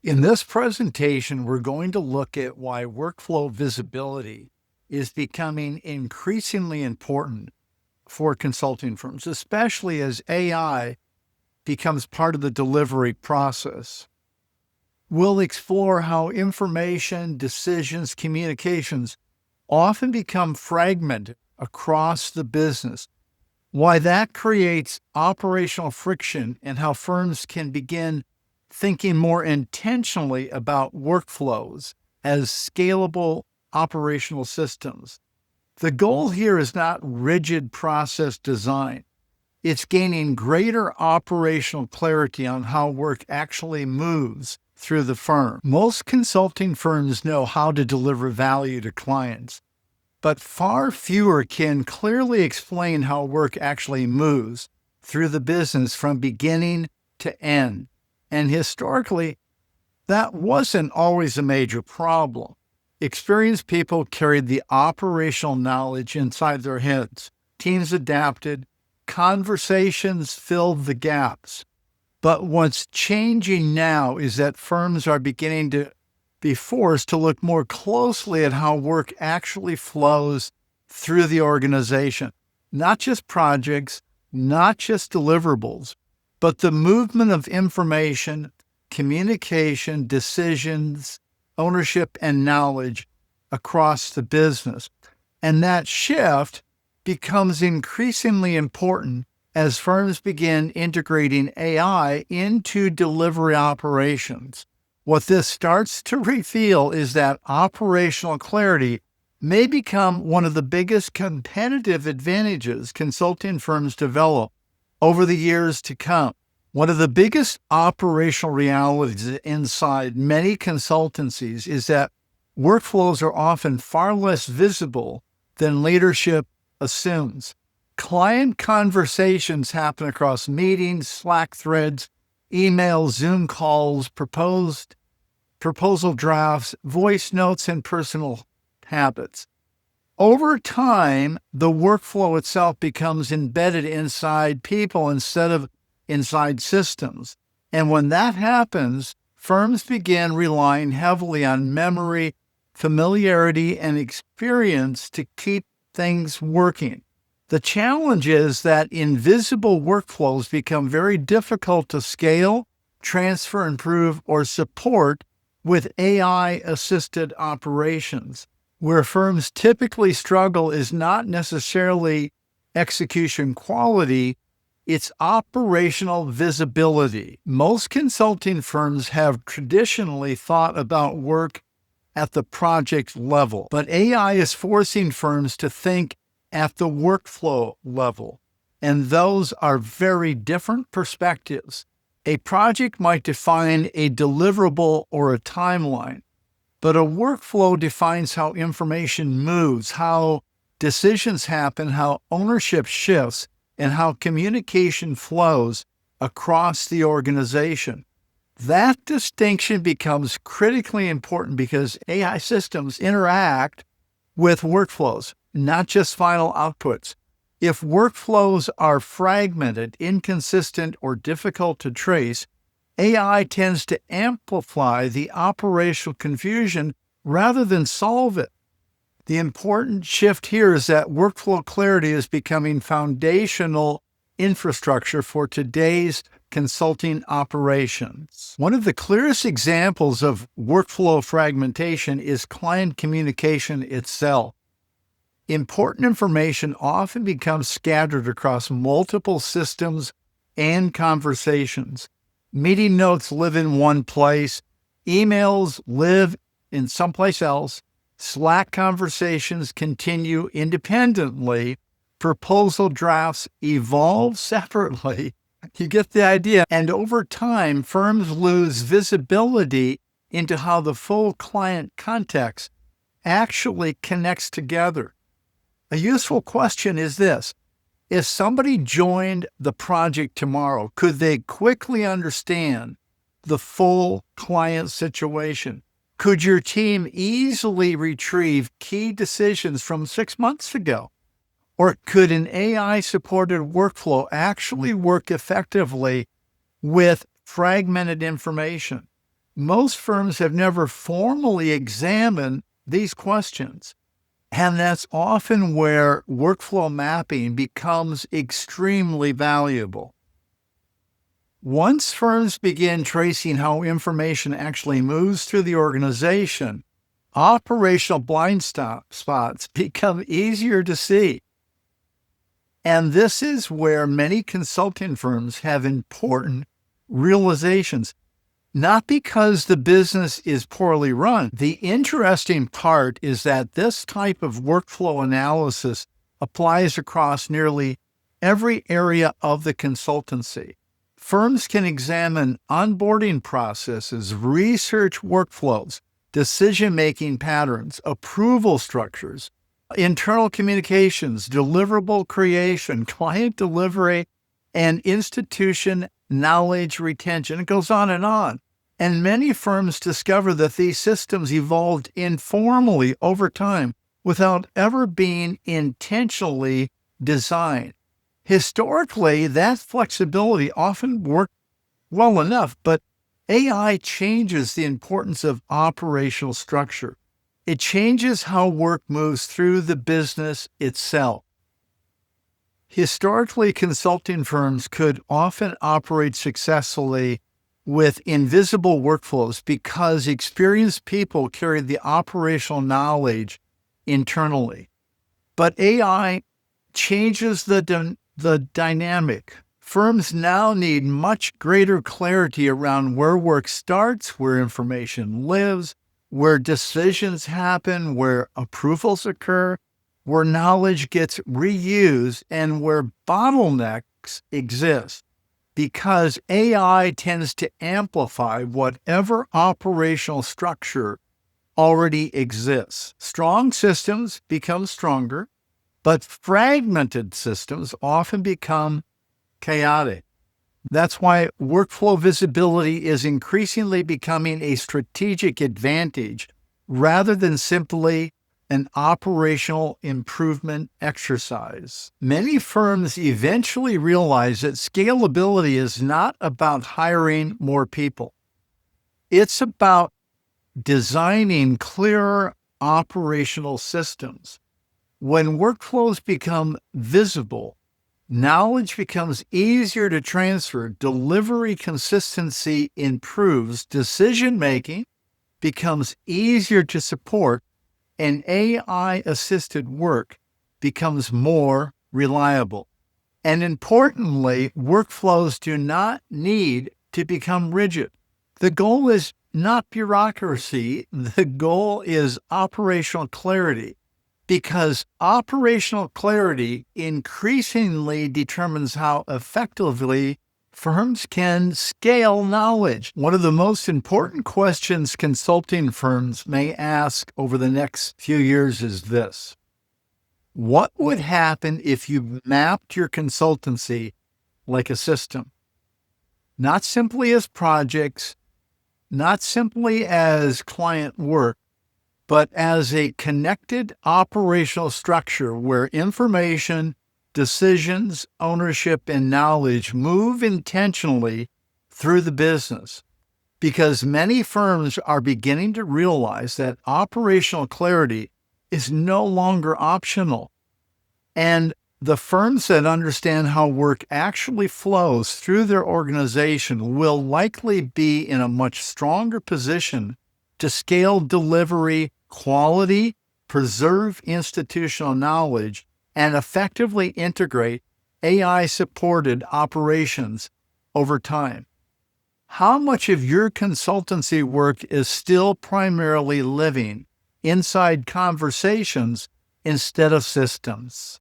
In this presentation, we're going to look at why workflow visibility is becoming increasingly important for consulting firms, especially as AI becomes part of the delivery process. We'll explore how information, decisions, communications often become fragmented across the business, why that creates operational friction, and how firms can begin thinking more intentionally about workflows as scalable operational systems. The goal here is not rigid process design. It's gaining greater operational clarity on how work actually moves through the firm. Most consulting firms know how to deliver value to clients, but far fewer can clearly explain how work actually moves through the business from beginning to end. And historically, that wasn't always a major problem. Experienced people carried the operational knowledge inside their heads. Teams adapted, conversations filled the gaps. But what's changing now is that firms are beginning to be forced to look more closely at how work actually flows through the organization. Not just projects, not just deliverables, but the movement of information, communication, decisions, ownership, and knowledge across the business. And that shift becomes increasingly important as firms begin integrating AI into delivery operations. What this starts to reveal is that operational clarity may become one of the biggest competitive advantages consulting firms develop over the years to come. One of the biggest operational realities inside many consultancies is that workflows are often far less visible than leadership assumes. Client conversations happen across meetings, Slack threads, emails, Zoom calls, proposal drafts, voice notes, and personal habits. Over time, the workflow itself becomes embedded inside people instead of inside systems. And when that happens, firms begin relying heavily on memory, familiarity, and experience to keep things working. The challenge is that invisible workflows become very difficult to scale, transfer, improve, or support with AI-assisted operations. Where firms typically struggle is not necessarily execution quality, it's operational visibility. Most consulting firms have traditionally thought about work at the project level, but AI is forcing firms to think at the workflow level. And those are very different perspectives. A project might define a deliverable or a timeline, but a workflow defines how information moves, how decisions happen, how ownership shifts, and how communication flows across the organization. That distinction becomes critically important because AI systems interact with workflows, not just final outputs. If workflows are fragmented, inconsistent, or difficult to trace, AI tends to amplify the operational confusion rather than solve it. The important shift here is that workflow clarity is becoming foundational infrastructure for today's consulting operations. One of the clearest examples of workflow fragmentation is client communication itself. Important information often becomes scattered across multiple systems and conversations. Meeting notes live in one place, emails live in someplace else, Slack conversations continue independently, proposal drafts evolve separately. You get the idea. And over time, firms lose visibility into how the full client context actually connects together. A useful question is this: if somebody joined the project tomorrow, could they quickly understand the full client situation? Could your team easily retrieve key decisions from 6 months ago? Or could an AI-supported workflow actually work effectively with fragmented information? Most firms have never formally examined these questions. And that's often where workflow mapping becomes extremely valuable. Once firms begin tracing how information actually moves through the organization, operational blind spots become easier to see. And this is where many consulting firms have important realizations, not because the business is poorly run. The interesting part is that this type of workflow analysis applies across nearly every area of the consultancy. Firms can examine onboarding processes, research workflows, decision-making patterns, approval structures, internal communications, deliverable creation, client delivery, and institution knowledge retention. It goes on. And many firms discover that these systems evolved informally over time without ever being intentionally designed. Historically, that flexibility often worked well enough, but AI changes the importance of operational structure. It changes how work moves through the business itself. Historically, consulting firms could often operate successfully with invisible workflows because experienced people carried the operational knowledge internally. But AI changes the dynamic. Firms now need much greater clarity around where work starts, where information lives, where decisions happen, where approvals occur, where knowledge gets reused, and where bottlenecks exist. Because AI tends to amplify whatever operational structure already exists. Strong systems become stronger, but fragmented systems often become chaotic. That's why workflow visibility is increasingly becoming a strategic advantage rather than simply an operational improvement exercise. Many firms eventually realize that scalability is not about hiring more people. It's about designing clearer operational systems. When workflows become visible, knowledge becomes easier to transfer, delivery consistency improves, decision-making becomes easier to support, and AI-assisted work becomes more reliable. And importantly, workflows do not need to become rigid. The goal is not bureaucracy. The goal is operational clarity, because operational clarity increasingly determines how effectively firms can scale knowledge. One of the most important questions consulting firms may ask over the next few years is this: what would happen if you mapped your consultancy like a system? Not simply as projects, not simply as client work, but as a connected operational structure where information, decisions, ownership, and knowledge move intentionally through the business. Because many firms are beginning to realize that operational clarity is no longer optional. And the firms that understand how work actually flows through their organization will likely be in a much stronger position to scale delivery, quality, preserve institutional knowledge, and effectively integrate AI-supported operations over time. How much of your consultancy work is still primarily living inside conversations instead of systems?